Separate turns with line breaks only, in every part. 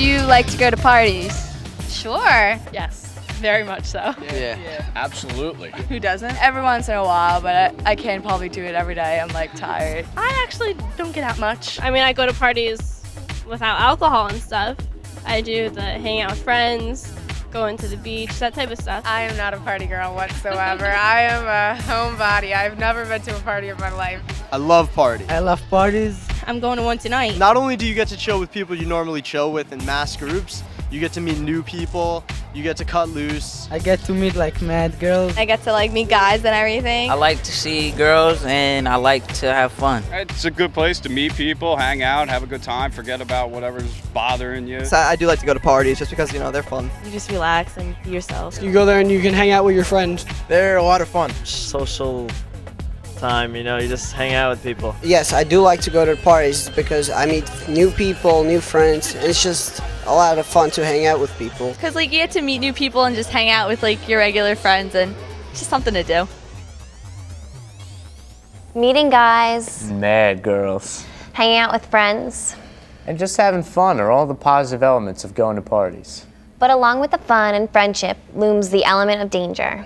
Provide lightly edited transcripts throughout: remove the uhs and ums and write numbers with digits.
Do you like to go to parties?
Sure. Yes, very much so.
Yeah. Absolutely.
Who doesn't?
Every once in a while, but I can't probably do it every day. I'm like tired.
I actually don't get out much. I mean, I go to parties without alcohol and stuff. I do the hang out with friends, going to the beach, that type of stuff.
I am not a party girl whatsoever. I am a homebody. I've never been to a party in my life.
I love parties.
I love parties.
I'm going to one tonight.
Not only do you get to chill with people you normally chill with in mass groups, you get to meet new people, you get to cut loose.
I get to meet like mad girls.
I get to like meet guys and everything.
I like to see girls and I like to have fun.
It's a good place to meet people, hang out, have a good time, forget about whatever's bothering you.
So I do like to go to parties just because, they're fun.
You just relax and be yourself.
You go there and you can hang out with your friends.
They're a lot of fun.
Social time, you just hang out with people.
Yes, I do like to go to parties because I meet new people, new friends, and it's just a lot of fun to hang out with people.
Because like you get to meet new people and just hang out with like your regular friends, and it's just something to do.
Meeting guys,
Mad girls.
hanging out with friends.
And just having fun are all the positive elements of going to parties.
But along with the fun and friendship looms the element of danger.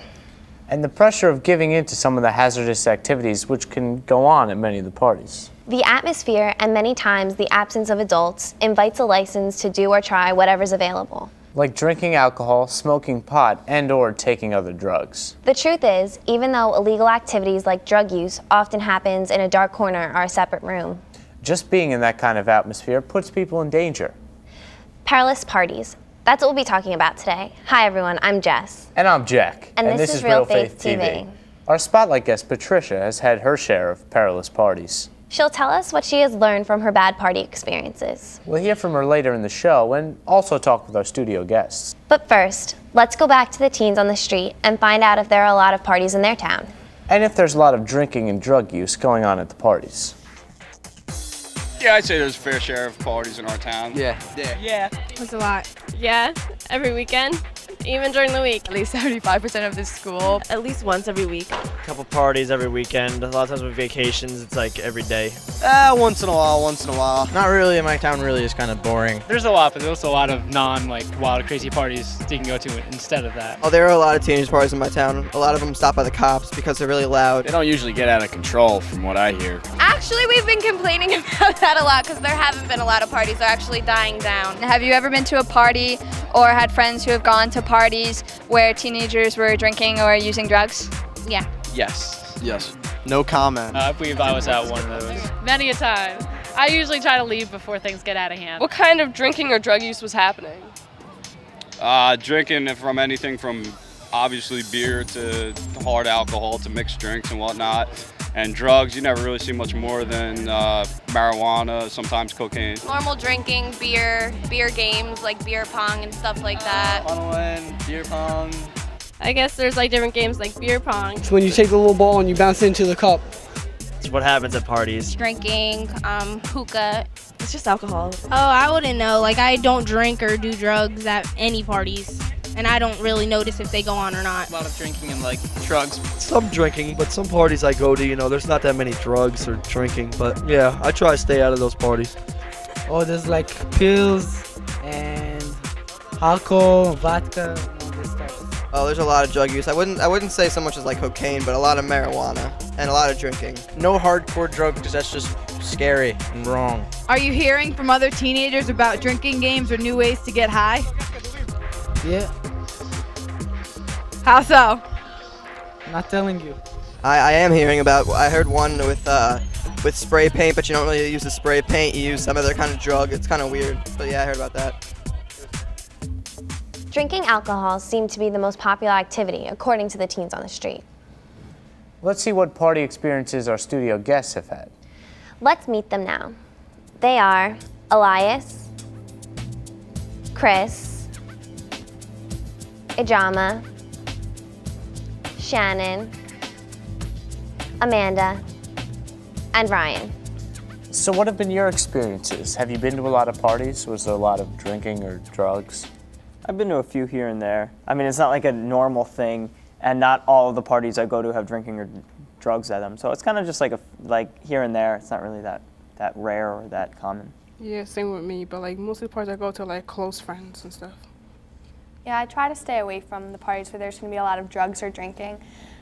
And the pressure of giving in to some of the hazardous activities which can go on at many of the parties.
The atmosphere and many times the absence of adults invites a license to do or try whatever's available.
Like drinking alcohol, smoking pot, and or taking other drugs.
The truth is, even though illegal activities like drug use often happens in a dark corner or a separate room,
Just being in that kind of atmosphere puts people in danger.
Perilous Parties. That's what we'll be talking about today. Hi everyone, I'm Jess.
And I'm Jack.
And this is Realfaith TV.
Our spotlight guest, Patricia, has had her share of perilous parties.
She'll tell us what she has learned from her bad party experiences.
We'll hear from her later in the show and also talk with our studio guests.
But first, let's go back to the teens on the street and find out if there are a lot of parties in their town.
And if there's a lot of drinking and drug use going on at the parties.
Yeah, I'd say there's a fair share of parties in our town.
Yeah.
Yeah. That's a lot. Yeah, every weekend, even during the week.
At least 75% of the school.
At least once every week.
A couple parties every weekend. A lot of times with vacations, it's like every day.
Once in a while.
Not really. My town really is kind of boring.
There's a lot, but there's also a lot of wild, crazy parties you can go to instead of that.
Oh, there are a lot of teenage parties in my town. A lot of them stopped by the cops because they're really loud.
They don't usually get out of control from what I hear.
Actually, we've been complaining about that a lot because there haven't been a lot of parties. They're actually dying down.
Have you ever been to a party or had friends who have gone to parties where teenagers were drinking or using drugs?
Yeah.
Yes. No comment.
I believe I was at one of those.
Many a time. I usually try to leave before things get out of hand.
What kind of drinking or drug use was happening?
Drinking from anything from obviously beer to hard alcohol to mixed drinks and whatnot. And drugs, you never really see much more than marijuana, sometimes cocaine.
Normal drinking, beer games like beer pong and stuff like that.
Funneling, beer pong.
I guess there's different games like beer pong.
It's when you take the little ball and you bounce it into the cup.
It's what happens at parties.
Drinking, hookah.
It's just alcohol. Oh, I wouldn't know. I don't drink or do drugs at any parties. And I don't really notice if they go on or not.
A lot of drinking and drugs.
Some drinking, but some parties I go to, there's not that many drugs or drinking. But yeah, I try to stay out of those parties.
Oh, there's pills and alcohol, vodka, and all this stuff.
Oh, there's a lot of drug use. I wouldn't say so much as cocaine, but a lot of marijuana and a lot of drinking. No hardcore drugs because that's just scary and wrong.
Are you hearing from other teenagers about drinking games or new ways to get high?
Yeah,
How so?
I'm not telling you.
I am hearing about. I heard one with spray paint, but you don't really use the spray paint. You use some other kind of drug. It's kind of weird. But yeah, I heard about that.
Drinking alcohol seemed to be the most popular activity, according to the teens on the street.
Let's see what party experiences our studio guests have had.
Let's meet them now. They are Elias, Chris, Ijama, Shannon, Amanda, and Ryan.
So what have been your experiences? Have you been to a lot of parties? Was there a lot of drinking or drugs?
I've been to a few here and there. I mean, it's not like a normal thing, and not all of the parties I go to have drinking or drugs at them. So it's kind of just like here and there. It's not really that rare or that common.
Yeah, same with me, but like most of the parties I go to are like close friends and stuff.
Yeah, I try to stay away from the parties where there's going to be a lot of drugs or drinking.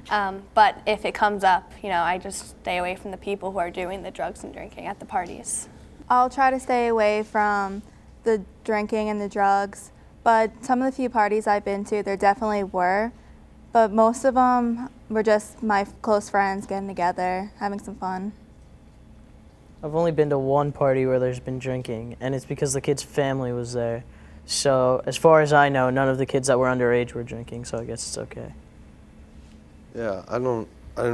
But if it comes up, I just stay away from the people who are doing the drugs and drinking at the parties.
I'll try to stay away from the drinking and the drugs, but some of the few parties I've been to, there definitely were. But most of them were just my close friends getting together, having some fun.
I've only been to one party where there's been drinking, and it's because the kid's family was there. So as far as I know, none of the kids that were underage were drinking, so I guess it's okay.
Yeah, I didn't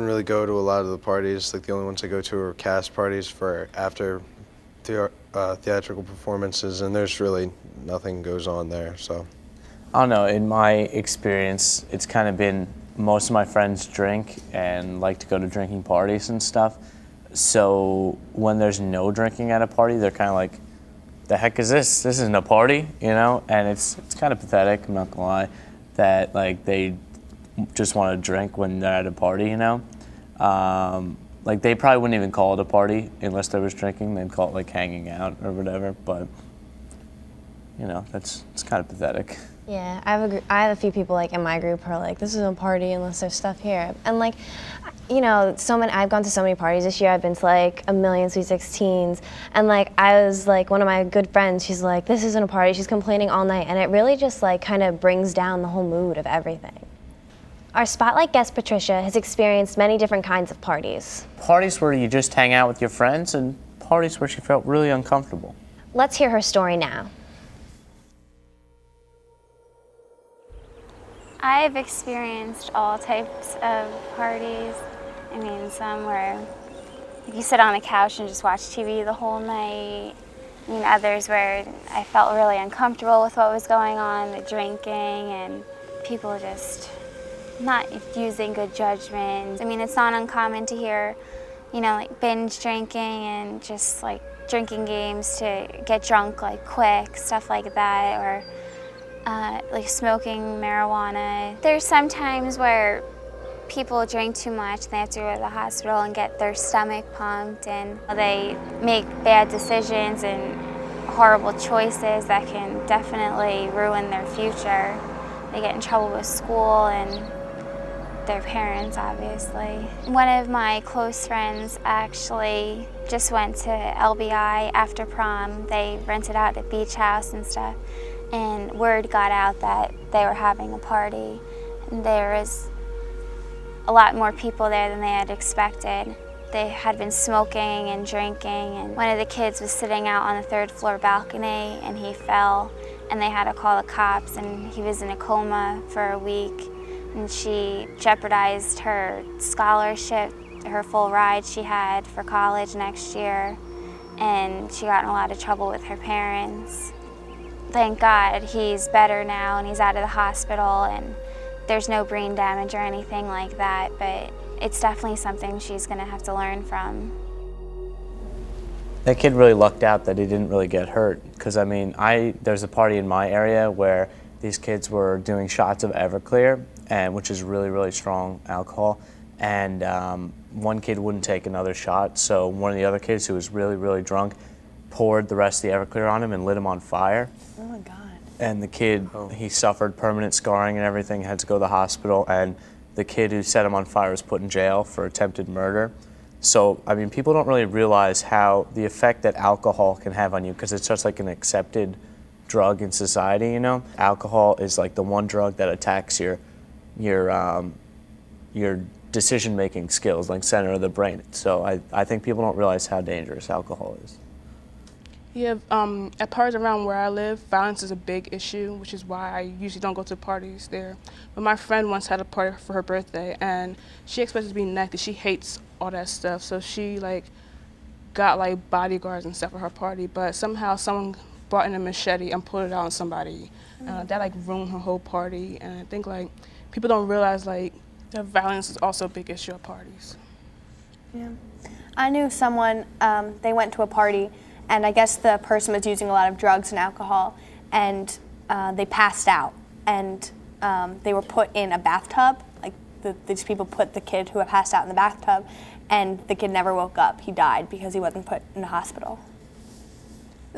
really go to a lot of the parties. Like the only ones I go to are cast parties for after theatrical performances, and there's really nothing goes on there, so.
I don't know, in my experience, it's kind of been most of my friends drink and like to go to drinking parties and stuff. So when there's no drinking at a party, they're kind of like, the heck is this? This isn't a party, And it's kind of pathetic, I'm not gonna lie, that like they just want to drink when they're at a party, Like they probably wouldn't even call it a party unless there was drinking. They'd call it like hanging out or whatever, but it's kind of pathetic.
Yeah, I have a few people like in my group who are like, this isn't a party unless there's stuff here. And like, I've gone to so many parties this year. I've been to like a million Sweet 16s. And like, I was like, one of my good friends, she's like, this isn't a party. She's complaining all night. And it really just like kind of brings down the whole mood of everything. Our spotlight guest, Patricia, has experienced many different kinds of parties.
Parties where you just hang out with your friends and parties where she felt really uncomfortable.
Let's hear her story now.
I've experienced all types of parties. I mean, some where you sit on a couch and just watch TV the whole night. I mean, others where I felt really uncomfortable with what was going on, the drinking and people just not using good judgment. I mean, it's not uncommon to hear, like binge drinking and just like drinking games to get drunk like quick, stuff like that, or like smoking marijuana. There's some times where people drink too much and they have to go to the hospital and get their stomach pumped, and they make bad decisions and horrible choices that can definitely ruin their future. They get in trouble with school and their parents, obviously. One of my close friends actually just went to LBI after prom. They rented out a beach house and stuff, and word got out that they were having a party. And there was a lot more people there than they had expected. They had been smoking and drinking, and one of the kids was sitting out on the third floor balcony and he fell, and they had to call the cops, and he was in a coma for a week. And she jeopardized her scholarship, her full ride she had for college next year, and she got in a lot of trouble with her parents. Thank God he's better now and he's out of the hospital and there's no brain damage or anything like that, but it's definitely something she's gonna have to learn from.
That kid really lucked out that he didn't really get hurt, because I mean, there's a party in my area where these kids were doing shots of Everclear, which is really, really strong alcohol, and one kid wouldn't take another shot, so one of the other kids who was really, really drunk poured the rest of the Everclear on him and lit him on fire.
Oh my God.
And the kid, he suffered permanent scarring and everything, had to go to the hospital, and the kid who set him on fire was put in jail for attempted murder. So, I mean, people don't really realize how the effect that alcohol can have on you, because it's just like an accepted drug in society, Alcohol is like the one drug that attacks your decision-making skills, like center of the brain. So I think people don't realize how dangerous alcohol is.
Yeah, at parties around where I live, violence is a big issue, which is why I usually don't go to parties there. But my friend once had a party for her birthday, and she expected to be naked. She hates all that stuff, so she got bodyguards and stuff at her party. But somehow someone brought in a machete and pulled it out on somebody. That ruined her whole party. And I think people don't realize that violence is also a big issue at parties.
Yeah, I knew someone. They went to a party. And I guess the person was using a lot of drugs and alcohol, and they passed out. And they were put in a bathtub. These people put the kid who had passed out in the bathtub, and the kid never woke up. He died because he wasn't put in the hospital.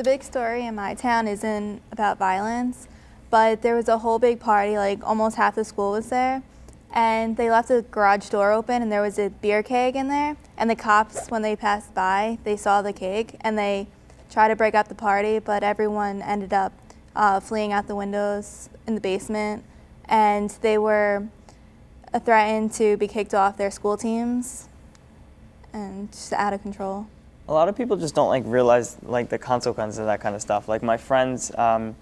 The big story in my town isn't about violence, but there was a whole big party, like almost half the school was there, and they left the garage door open and there was a beer keg in there, and the cops, when they passed by, they saw the keg and they tried to break up the party, but everyone ended up fleeing out the windows in the basement, and they were threatened to be kicked off their school teams, and just out of control.
A lot of people just don't realize the consequences of that kind of stuff. Like my friends, my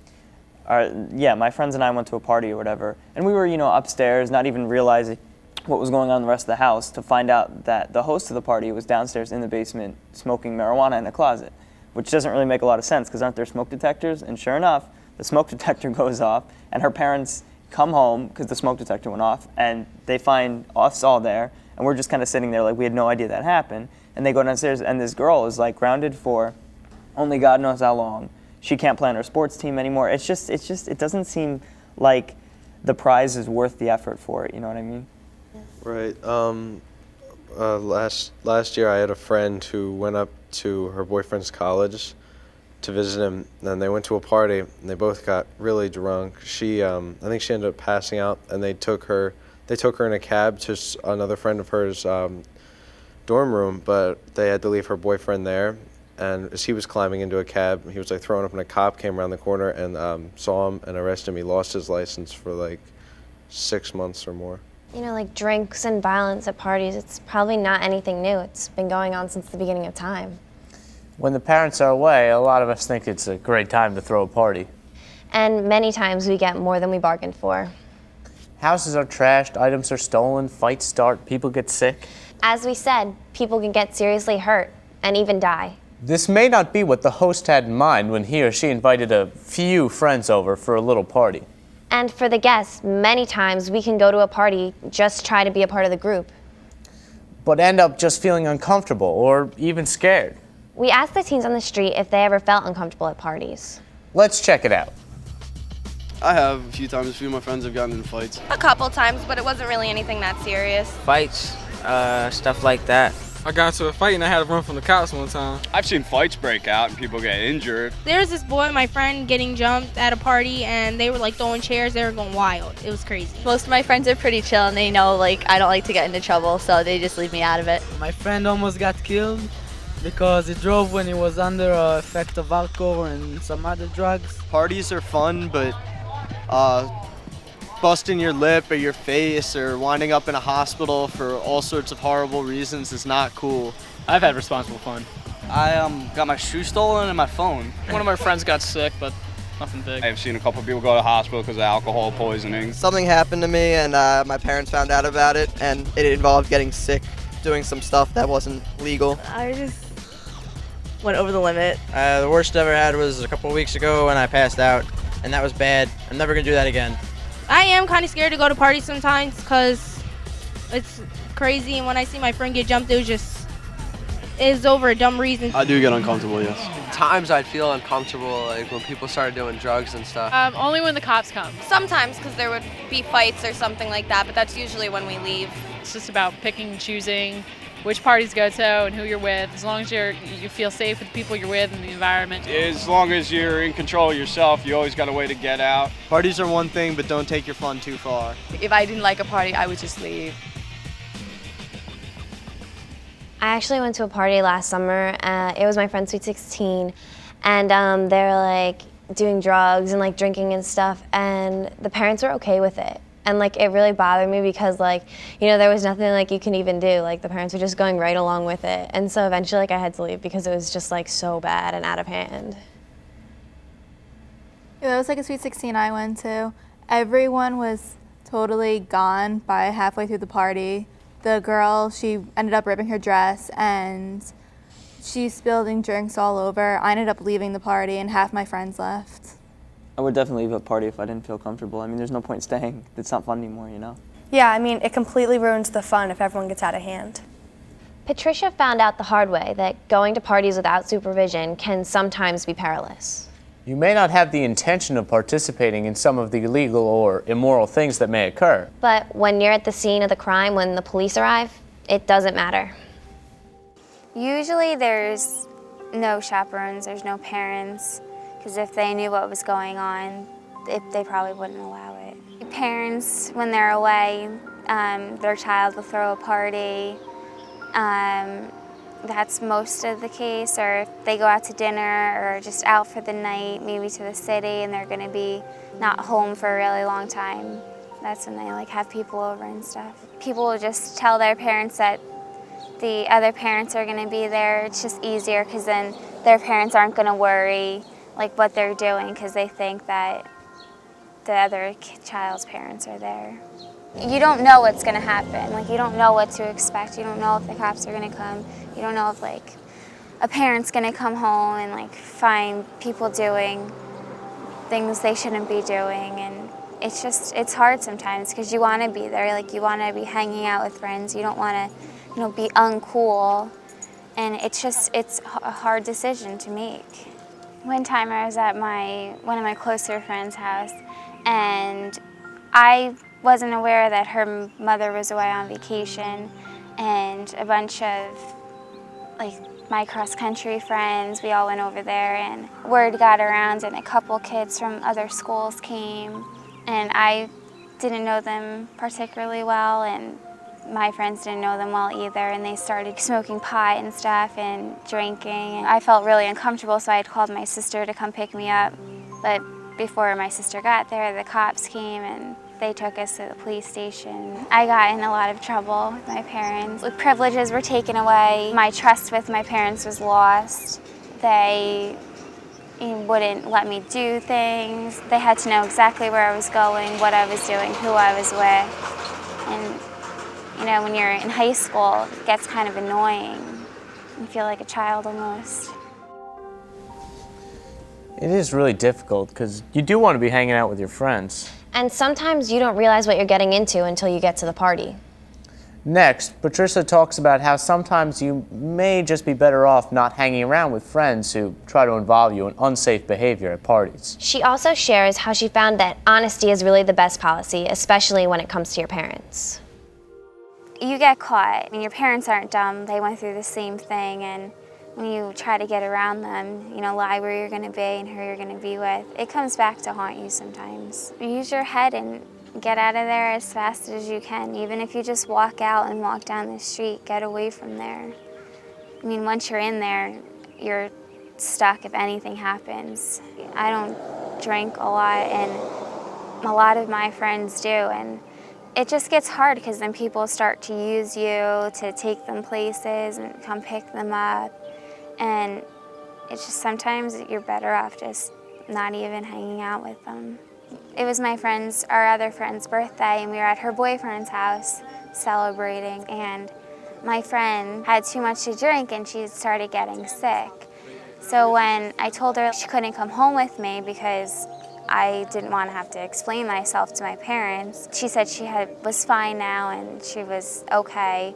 friends and I went to a party or whatever, and we were upstairs, not even realizing what was going on in the rest of the house, to find out that the host of the party was downstairs in the basement smoking marijuana in a closet, which doesn't really make a lot of sense because aren't there smoke detectors? And sure enough, the smoke detector goes off, and her parents come home because the smoke detector went off, and they find us all there, and we're just kind of sitting there like we had no idea that happened. And they go downstairs, and this girl is grounded for only God knows how long. She can't play on her sports team anymore. It doesn't seem like the prize is worth the effort for it. You know what I mean?
Right. Last year, I had a friend who went up to her boyfriend's college to visit him, and they went to a party, and they both got really drunk. She, I think she ended up passing out, and they took her in a cab to another friend of hers' dorm room, but they had to leave her boyfriend there. And as he was climbing into a cab, he was throwing up, and a cop came around the corner and saw him and arrested him. He lost his license for 6 months or more.
Drinks and violence at parties, it's probably not anything new. It's been going on since the beginning of time.
When the parents are away, a lot of us think it's a great time to throw a party.
And many times we get more than we bargained for.
Houses are trashed, items are stolen, fights start, people get sick.
As we said, people can get seriously hurt and even die.
This may not be what the host had in mind when he or she invited a few friends over for a little party.
And for the guests, many times we can go to a party, just try to be a part of the group,
but end up just feeling uncomfortable or even scared.
We asked the teens on the street if they ever felt uncomfortable at parties.
Let's check it out.
I have a few times. A few of my friends have gotten in fights.
A couple times, but it wasn't really anything that serious.
Fights, stuff like that.
I got into a fight and I had to run from the cops one time.
I've seen fights break out and people get injured.
There was this boy, my friend, getting jumped at a party, and they were throwing chairs. They were going wild. It was crazy.
Most of my friends are pretty chill, and they know I don't like to get into trouble, so they just leave me out of it.
My friend almost got killed because he drove when he was under effect of alcohol and some other drugs.
Parties are fun, but busting your lip or your face or winding up in a hospital for all sorts of horrible reasons is not cool.
I've had responsible fun.
I got my shoe stolen and my phone.
One of my friends got sick, but nothing big.
I've seen a couple people go to the hospital because of alcohol poisoning.
Something happened to me, and my parents found out about it, and it involved getting sick, doing some stuff that wasn't legal.
I just went over the limit.
The worst I ever had was a couple of weeks ago when I passed out, and that was bad. I'm never gonna do that again.
I am kind of scared to go to parties sometimes because it's crazy, and when I see my friend get jumped, it's over a dumb reason.
I do get uncomfortable, yes.
Times I'd feel uncomfortable, when people started doing drugs and stuff.
Only when the cops come.
Sometimes because there would be fights or something like that, but that's usually when we leave.
It's just about picking and choosing which parties to go to and who you're with. As long as you feel safe with the people you're with and the environment.
As long as you're in control of yourself, you always got a way to get out.
Parties are one thing, but don't take your fun too far.
If I didn't like a party, I would just leave.
I actually went to a party last summer. It was my friend's Sweet 16, and they were doing drugs and drinking and stuff, and the parents were okay with it. And it really bothered me because there was nothing you can even do. The parents were just going right along with it. And so eventually I had to leave because it was just so bad and out of hand.
Yeah, that was a Sweet 16 I went to. Everyone was totally gone by halfway through the party. The girl, she ended up ripping her dress and she spilled drinks all over. I ended up leaving the party and half my friends left.
I would definitely leave a party if I didn't feel comfortable. There's no point staying. It's not fun anymore,
Yeah, it completely ruins the fun if everyone gets out of hand.
Patricia found out the hard way that going to parties without supervision can sometimes be perilous.
You may not have the intention of participating in some of the illegal or immoral things that may occur.
But when you're at the scene of the crime, when the police arrive, it doesn't matter.
Usually there's no chaperones, there's no parents, because if they knew what was going on, they probably wouldn't allow it. Parents, when they're away, their child will throw a party. That's most of the case, or if they go out to dinner or just out for the night, maybe to the city, and they're going to be not home for a really long time. That's when they like have people over and stuff. People will just tell their parents that the other parents are going to be there. It's just easier because then their parents aren't going to worry like what they're doing because they think that the other child's parents are there. You don't know what's going to happen. Like, you don't know what to expect. You don't know if the cops are going to come. You don't know if like a parent's going to come home and like find people doing things they shouldn't be doing, and it's hard sometimes because you want to be there. Like, you want to be hanging out with friends. You don't want to, be uncool, and it's a hard decision to make. One time I was at one of my closer friends' house, and I wasn't aware that her mother was away on vacation, and a bunch of my cross-country friends, we all went over there, and word got around, and a couple kids from other schools came, and I didn't know them particularly well, and my friends didn't know them well either, and they started smoking pot and stuff and drinking. And I felt really uncomfortable, so I had called my sister to come pick me up, but before my sister got there, the cops came and they took us to the police station. I got in a lot of trouble with my parents. The privileges were taken away. My trust with my parents was lost. They wouldn't let me do things. They had to know exactly where I was going, what I was doing, who I was with. And when you're in high school, it gets kind of annoying. You feel like a child almost.
It is really difficult because you do want to be hanging out with your friends.
And sometimes you don't realize what you're getting into until you get to the party.
Next, Patricia talks about how sometimes you may just be better off not hanging around with friends who try to involve you in unsafe behavior at parties.
She also shares how she found that honesty is really the best policy, especially when it comes to your parents.
You get caught. Your parents aren't dumb. They went through the same thing, and when you try to get around them, lie where you're going to be and who you're going to be with, it comes back to haunt you sometimes. Use your head and get out of there as fast as you can. Even if you just walk out and walk down the street, get away from there. Once you're in there, you're stuck if anything happens. I don't drink a lot, and a lot of my friends do, and it just gets hard because then people start to use you to take them places and come pick them up. And it's just sometimes you're better off just not even hanging out with them. It was our other friend's birthday, and we were at her boyfriend's house celebrating, and my friend had too much to drink and she started getting sick. So when I told her she couldn't come home with me because I didn't want to have to explain myself to my parents, she said she was fine now and she was okay.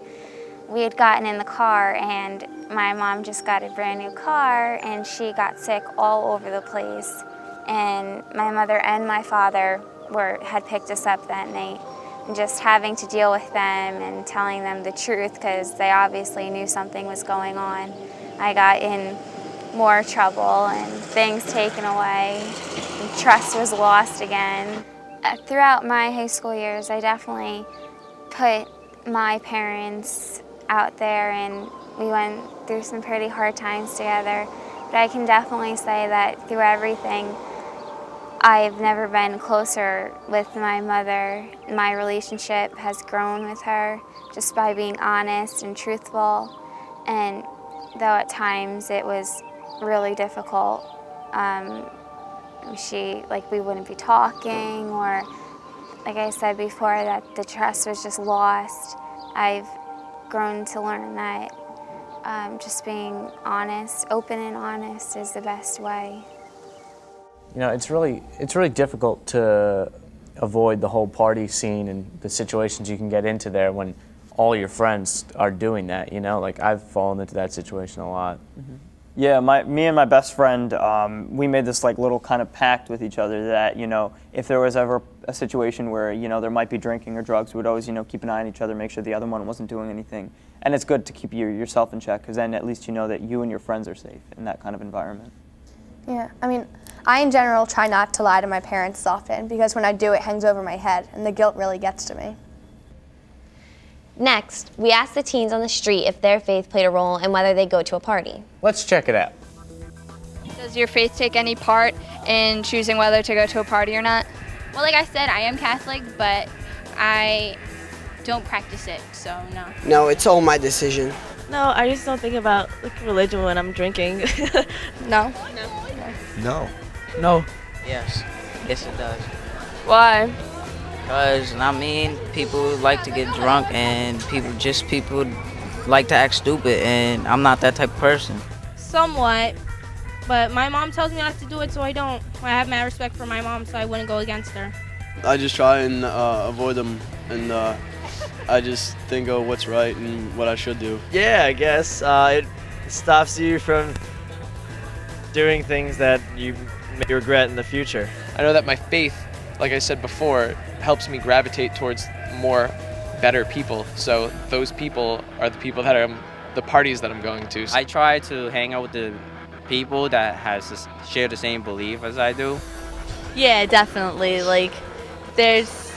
We had gotten in the car, and my mom just got a brand new car, and she got sick all over the place. And my mother and my father had picked us up that night. And just having to deal with them and telling them the truth, because they obviously knew something was going on, I got in more trouble and things taken away. And trust was lost again. Throughout my high school years, I definitely put my parents out there, and we went through some pretty hard times together. But I can definitely say that through everything, I've never been closer with my mother. My relationship has grown with her just by being honest and truthful. And though at times it was really difficult, we wouldn't be talking, or like I said before, that the trust was just lost. I've grown to learn that just being honest, open and honest, is the best way.
It's really difficult to avoid the whole party scene and the situations you can get into there when all your friends are doing that. Like, I've fallen into that situation a lot.
Mm-hmm. Yeah, me and my best friend, we made this like little kind of pact with each other that, you know, if there was ever a situation where, you know, there might be drinking or drugs, we would always, you know, keep an eye on each other, make sure the other one wasn't doing anything. And it's good to keep yourself in check, because then at least you know that you and your friends are safe in that kind of environment.
Yeah, I mean, I in general try not to lie to my parents often, because when I do, it hangs over my head, and the guilt really gets to me.
Next, we asked the teens on the street if their faith played a role in whether they go to a party.
Let's check it out.
Does your faith take any part in choosing whether to go to a party or not?
Well, like I said, I am Catholic, but I don't practice it, so no.
No, it's all my decision.
No, I just don't think about like religion when I'm drinking.
No.
No.
No.
Yes. Yes, it does.
Why?
Because, I mean, people like to get drunk and people like to act stupid, and I'm not that type of person.
Somewhat, but my mom tells me not to do it, so I don't. I have mad respect for my mom, so I wouldn't go against her.
I just try and avoid them, and I just think of what's right and what I should do.
Yeah, I guess it stops you from doing things that you may regret in the future.
I know that my faith, like I said before, helps me gravitate towards more better people. So those people are the people that are the parties that I'm going to.
I try to hang out with the people that share the same belief as I do.
Yeah, definitely. Like, there's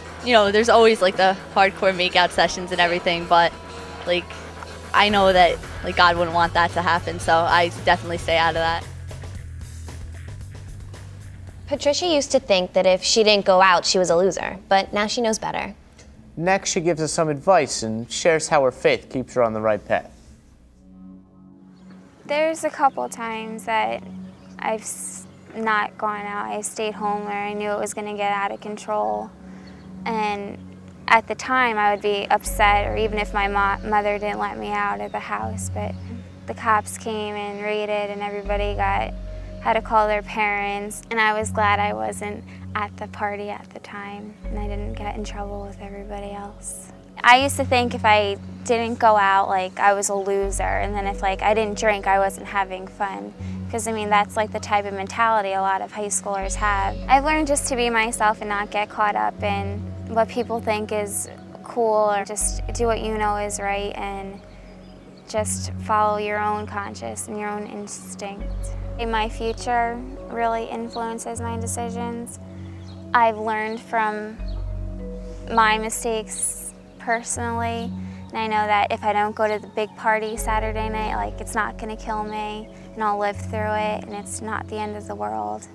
always like the hardcore makeout sessions and everything, but like, I know that like God wouldn't want that to happen, so I definitely stay out of that.
Patricia used to think that if she didn't go out, she was a loser, but now she knows better.
Next, she gives us some advice and shares how her faith keeps her on the right path.
There's a couple times that I've not gone out. I stayed home where I knew it was going to get out of control. And at the time, I would be upset, or even if my mother didn't let me out of the house. But the cops came and raided, and everybody had to call their parents. And I was glad I wasn't at the party at the time, and I didn't get in trouble with everybody else. I used to think if I didn't go out, like, I was a loser, and then if like I didn't drink, I wasn't having fun. Because I mean, that's like the type of mentality a lot of high schoolers have. I've learned just to be myself and not get caught up in what people think is cool, or just do what you know is right and just follow your own conscience and your own instinct. My future really influences my decisions. I've learned from my mistakes personally, and I know that if I don't go to the big party Saturday night, like, it's not gonna kill me, and I'll live through it, and it's not the end of the world.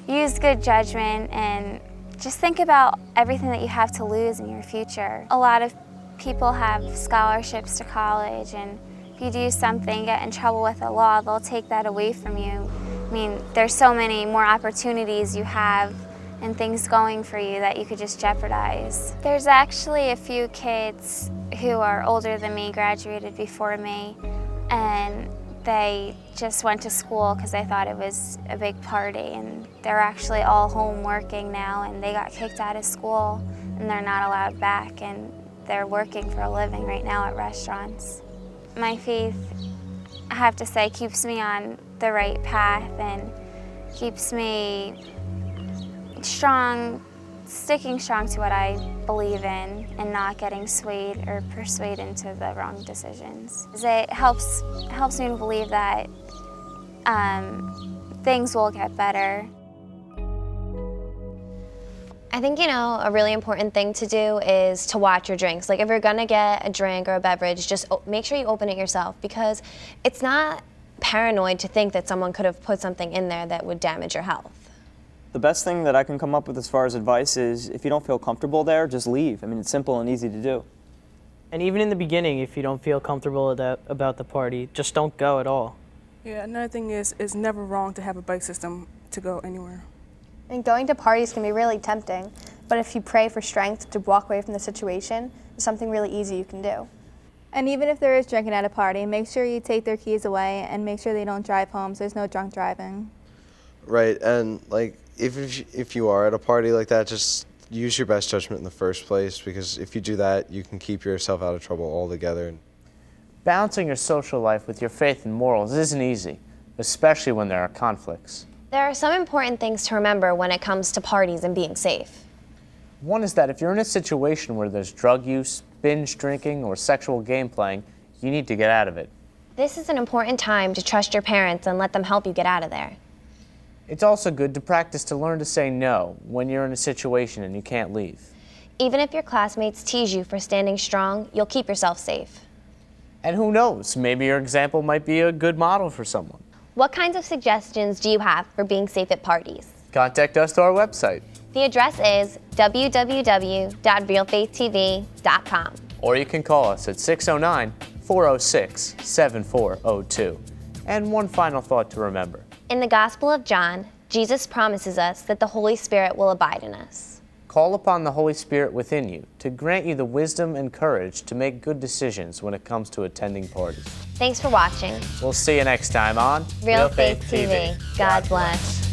Use good judgment and just think about everything that you have to lose in your future. A lot of people have scholarships to college, and if you do something, get in trouble with the law, they'll take that away from you. I mean, there's so many more opportunities you have and things going for you that you could just jeopardize. There's actually a few kids who are older than me, graduated before me, and they just went to school because they thought it was a big party, and they're actually all home working now, and they got kicked out of school and they're not allowed back, and they're working for a living right now at restaurants. My faith, I have to say, keeps me on the right path and keeps me strong, sticking strong to what I believe in and not getting swayed or persuaded into the wrong decisions. It helps me to believe that things will get better.
I think, a really important thing to do is to watch your drinks. Like, if you're gonna get a drink or a beverage, just make sure you open it yourself, because it's not paranoid to think that someone could have put something in there that would damage your health.
The best thing that I can come up with as far as advice is, if you don't feel comfortable there, just leave. I mean, it's simple and easy to do.
And even in the beginning, if you don't feel comfortable about the party, just don't go at all.
Yeah, another thing is, it's never wrong to have a bike system to go anywhere.
And going to parties can be really tempting, but if you pray for strength to walk away from the situation, it's something really easy you can do.
And even if there is drinking at a party, make sure you take their keys away and make sure they don't drive home so there's no drunk driving.
Right, and like if you are at a party like that, just use your best judgment in the first place, because if you do that, you can keep yourself out of trouble altogether.
Balancing your social life with your faith and morals isn't easy, especially when there are conflicts.
There are some important things to remember when it comes to parties and being safe.
One is that if you're in a situation where there's drug use, binge drinking, or sexual game playing, you need to get out of it.
This is an important time to trust your parents and let them help you get out of there.
It's also good to practice to learn to say no when you're in a situation and you can't leave.
Even if your classmates tease you for standing strong, you'll keep yourself safe.
And who knows, maybe your example might be a good model for someone.
What kinds of suggestions do you have for being safe at parties?
Contact us to our website.
The address is www.realfaithtv.com.
Or you can call us at 609-406-7402. And one final thought to remember.
In the Gospel of John, Jesus promises us that the Holy Spirit will abide in us.
Call upon the Holy Spirit within you to grant you the wisdom and courage to make good decisions when it comes to attending parties.
Thanks for watching.
We'll see you next time on
Real Faith TV. God bless.